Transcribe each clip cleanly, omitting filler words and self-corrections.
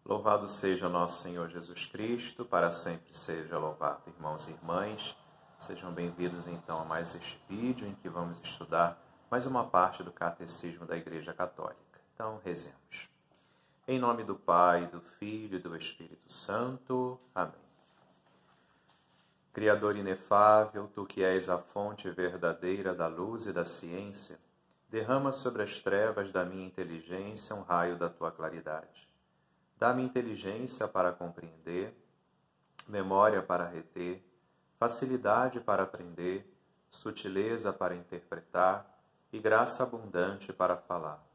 Louvado seja nosso Senhor Jesus Cristo, para sempre seja louvado. Irmãos e irmãs, sejam bem-vindos então a mais este vídeo em que vamos estudar mais uma parte do Catecismo da Igreja Católica. Então, rezemos. Em nome do Pai, do Filho e do Espírito Santo. Amém. Criador inefável, Tu que és a fonte verdadeira da luz e da ciência, derrama sobre as trevas da minha inteligência um raio da Tua claridade. Dá-me inteligência para compreender, memória para reter, facilidade para aprender, sutileza para interpretar e graça abundante para falar.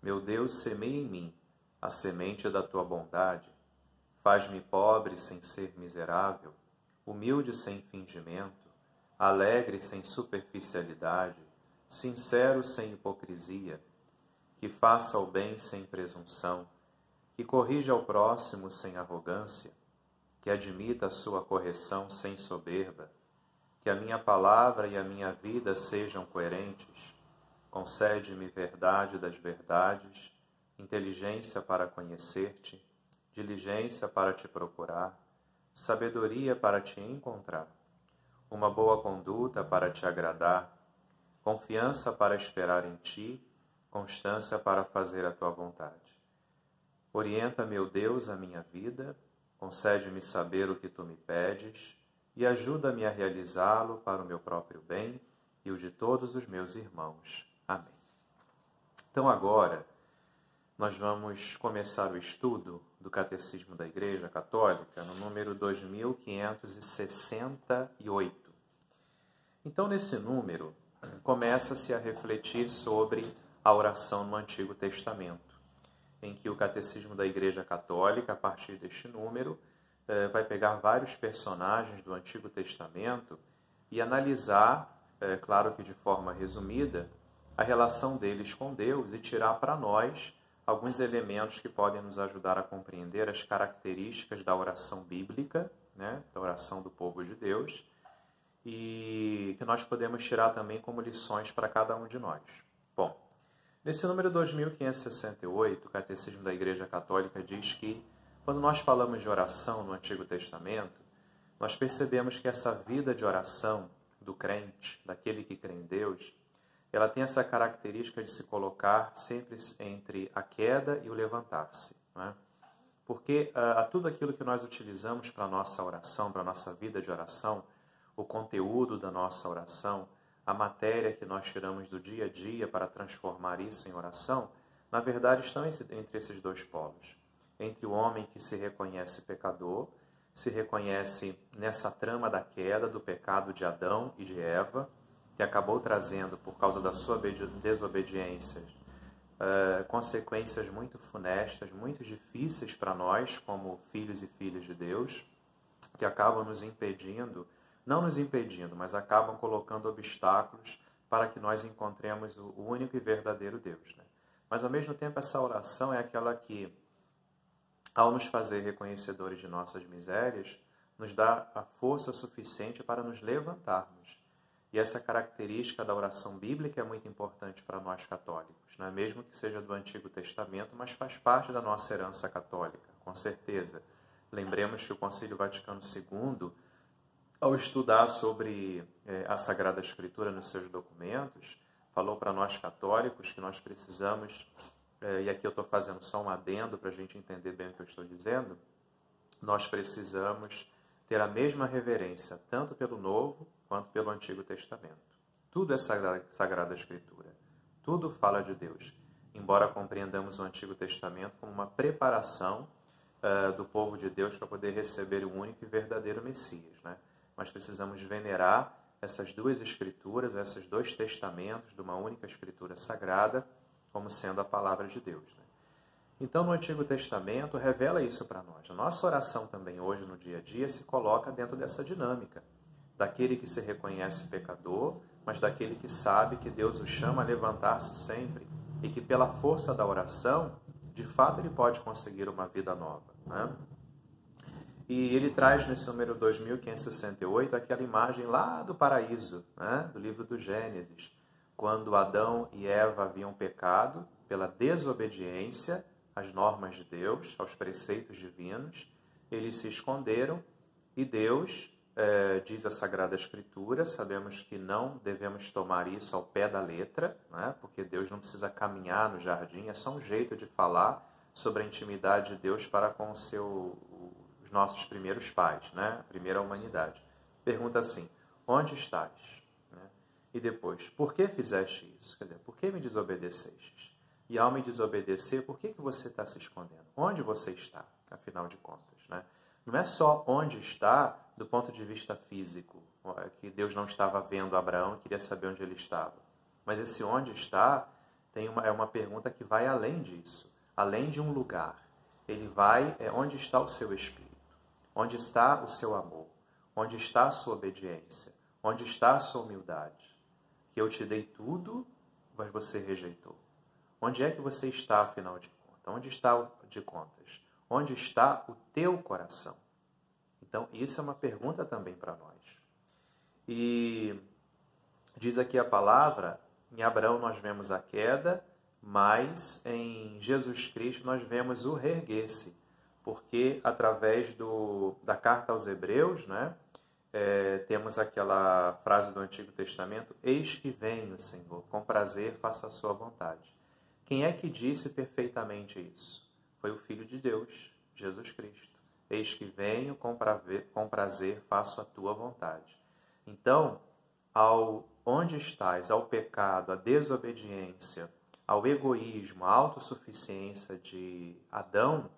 Meu Deus, semeia em mim a semente da Tua bondade. Faz-me pobre sem ser miserável, humilde sem fingimento, alegre sem superficialidade, sincero sem hipocrisia, que faça o bem sem presunção, que corrija o próximo sem arrogância, que admita a sua correção sem soberba, que a minha palavra e a minha vida sejam coerentes. Concede-me verdade das verdades, inteligência para conhecer-te, diligência para te procurar, sabedoria para te encontrar, uma boa conduta para te agradar, confiança para esperar em ti, constância para fazer a tua vontade. Orienta, meu Deus, a minha vida, concede-me saber o que tu me pedes e ajuda-me a realizá-lo para o meu próprio bem e o de todos os meus irmãos. Amém. Então agora nós vamos começar o estudo do Catecismo da Igreja Católica no número 2568. Então nesse número começa-se a refletir sobre a oração no Antigo Testamento, em que o Catecismo da Igreja Católica, a partir deste número, vai pegar vários personagens do Antigo Testamento e analisar, claro que de forma resumida, a relação deles com Deus e tirar para nós alguns elementos que podem nos ajudar a compreender as características da oração bíblica, né, da oração do povo de Deus, e que nós podemos tirar também como lições para cada um de nós. Bom, nesse número 2568, o Catecismo da Igreja Católica diz que, quando nós falamos de oração no Antigo Testamento, nós percebemos que essa vida de oração do crente, daquele que crê em Deus, ela tem essa característica de se colocar sempre entre a queda e o levantar-se, né? Porque a tudo aquilo que nós utilizamos para a nossa oração, para a nossa vida de oração, o conteúdo da nossa oração, a matéria que nós tiramos do dia a dia para transformar isso em oração, na verdade estão entre esses dois polos. Entre o homem que se reconhece pecador, se reconhece nessa trama da queda, do pecado de Adão e de Eva, que acabou trazendo, por causa da sua desobediência, consequências muito funestas, muito difíceis para nós, como filhos e filhas de Deus, que acabam nos impedindo, não nos impedindo, mas acabam colocando obstáculos para que nós encontremos o único e verdadeiro Deus, né? Mas, ao mesmo tempo, essa oração é aquela que, ao nos fazer reconhecedores de nossas misérias, nos dá a força suficiente para nos levantarmos. E essa característica da oração bíblica é muito importante para nós católicos, não é? Mesmo que seja do Antigo Testamento, mas faz parte da nossa herança católica, com certeza. Lembremos que o Concílio Vaticano II, ao estudar sobre a Sagrada Escritura nos seus documentos, falou para nós católicos que nós precisamos, e aqui eu estou fazendo só um adendo para a gente entender bem o que eu estou dizendo, nós precisamos ter a mesma reverência, tanto pelo Novo quanto pelo Antigo Testamento. Tudo é Sagrada Escritura, tudo fala de Deus, embora compreendamos o Antigo Testamento como uma preparação do povo de Deus para poder receber o único e verdadeiro Messias, né? Mas precisamos venerar essas duas escrituras, esses dois testamentos de uma única escritura sagrada, como sendo a palavra de Deus, né? Então, no Antigo Testamento, revela isso para nós. A nossa oração também hoje, no dia a dia, se coloca dentro dessa dinâmica, daquele que se reconhece pecador, mas daquele que sabe que Deus o chama a levantar-se sempre e que, pela força da oração, de fato, ele pode conseguir uma vida nova, né? E ele traz nesse número 2568 aquela imagem lá do paraíso, né? Do livro do Gênesis, quando Adão e Eva haviam pecado pela desobediência às normas de Deus, aos preceitos divinos. Eles se esconderam e Deus, diz a Sagrada Escritura, sabemos que não devemos tomar isso ao pé da letra, né? Porque Deus não precisa caminhar no jardim, é só um jeito de falar sobre a intimidade de Deus para com os nossos primeiros pais, né? A primeira humanidade. Pergunta assim, onde estás? Né? E depois, por que fizeste isso? Quer dizer, por que me desobedeceste? E ao me desobedecer, por que você está se escondendo? Onde você está, afinal de contas? Né? Não é só onde está do ponto de vista físico, que Deus não estava vendo Abraão e queria saber onde ele estava. Mas esse onde está é uma pergunta que vai além disso, além de um lugar. Ele vai, onde está o seu espírito? Onde está o seu amor? Onde está a sua obediência? Onde está a sua humildade? Que eu te dei tudo, mas você rejeitou. Onde é que você está, afinal de contas? Onde está de contas? Onde está o teu coração? Então, isso é uma pergunta também para nós. E diz aqui a palavra, em Abraão nós vemos a queda, mas em Jesus Cristo nós vemos o reerguer-se. Porque através da carta aos Hebreus, né, temos aquela frase do Antigo Testamento, eis que venho, Senhor, com prazer faço a sua vontade. Quem é que disse perfeitamente isso? Foi o Filho de Deus, Jesus Cristo. Eis que venho, com prazer faço a tua vontade. Então, onde estás, ao pecado, à desobediência, ao egoísmo, à autossuficiência de Adão,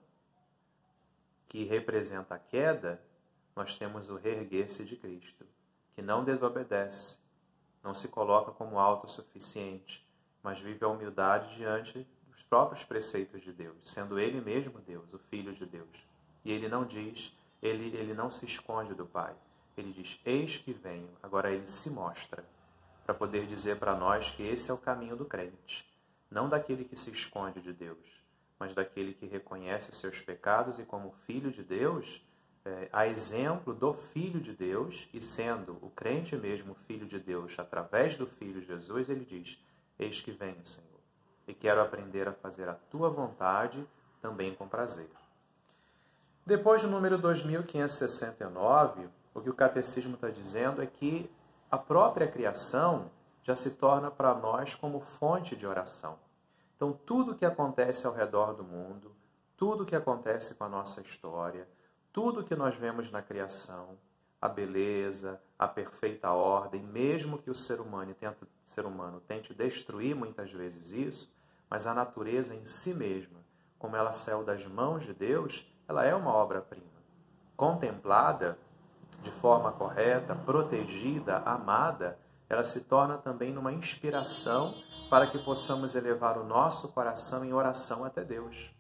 que representa a queda, nós temos o reerguer-se de Cristo, que não desobedece, não se coloca como autossuficiente, mas vive a humildade diante dos próprios preceitos de Deus, sendo Ele mesmo Deus, o Filho de Deus. E Ele não diz, ele não se esconde do Pai. Ele diz, eis que venho. Agora Ele se mostra, para poder dizer para nós que esse é o caminho do crente. Não daquele que se esconde de Deus, mas daquele que reconhece os seus pecados e como Filho de Deus, a exemplo do Filho de Deus, e sendo o crente mesmo Filho de Deus, através do Filho Jesus, ele diz, eis que venho, Senhor, e quero aprender a fazer a tua vontade também com prazer. Depois do número 2569, o que o Catecismo está dizendo é que a própria criação já se torna para nós como fonte de oração. Então, tudo que acontece ao redor do mundo, tudo que acontece com a nossa história, tudo que nós vemos na criação, a beleza, a perfeita ordem, mesmo que o ser humano tente destruir muitas vezes isso, mas a natureza em si mesma, como ela saiu das mãos de Deus, ela é uma obra-prima. Contemplada de forma correta, protegida, amada, ela se torna também uma inspiração para que possamos elevar o nosso coração em oração até Deus.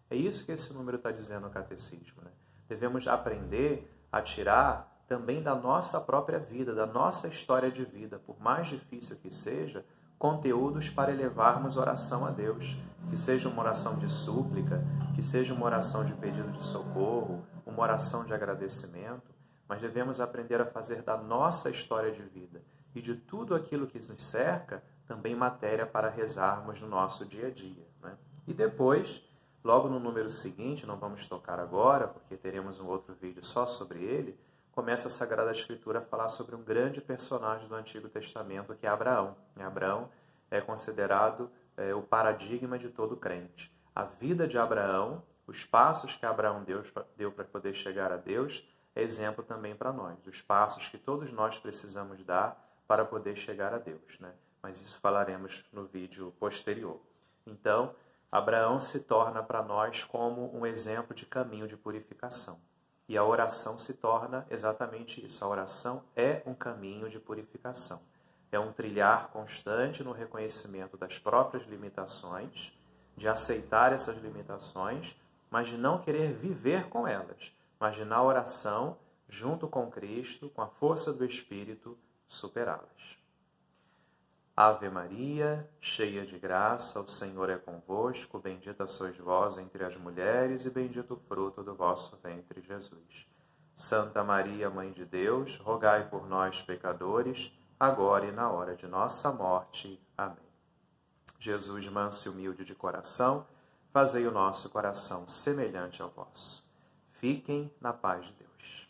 É isso que esse número está dizendo no Catecismo, né? Devemos aprender a tirar também da nossa própria vida, da nossa história de vida, por mais difícil que seja, conteúdos para elevarmos oração a Deus. Que seja uma oração de súplica, que seja uma oração de pedido de socorro, uma oração de agradecimento, mas devemos aprender a fazer da nossa história de vida e de tudo aquilo que nos cerca também matéria para rezarmos no nosso dia a dia, né? E depois, logo no número seguinte, não vamos tocar agora, porque teremos um outro vídeo só sobre ele, começa a Sagrada Escritura a falar sobre um grande personagem do Antigo Testamento, que é Abraão. E Abraão é considerado o paradigma de todo crente. A vida de Abraão, os passos que Abraão deu para poder chegar a Deus, é exemplo também para nós, dos passos que todos nós precisamos dar para poder chegar a Deus, né? Mas isso falaremos no vídeo posterior. Então, Abraão se torna para nós como um exemplo de caminho de purificação. E a oração se torna exatamente isso. A oração é um caminho de purificação. É um trilhar constante no reconhecimento das próprias limitações, de aceitar essas limitações, mas de não querer viver com elas, mas de na oração, junto com Cristo, com a força do Espírito, superá-las. Ave Maria, cheia de graça, o Senhor é convosco, bendita sois vós entre as mulheres e bendito o fruto do vosso ventre, Jesus. Santa Maria, Mãe de Deus, rogai por nós, pecadores, agora e na hora de nossa morte. Amém. Jesus, manso e humilde de coração, fazei o nosso coração semelhante ao vosso. Fiquem na paz de Deus.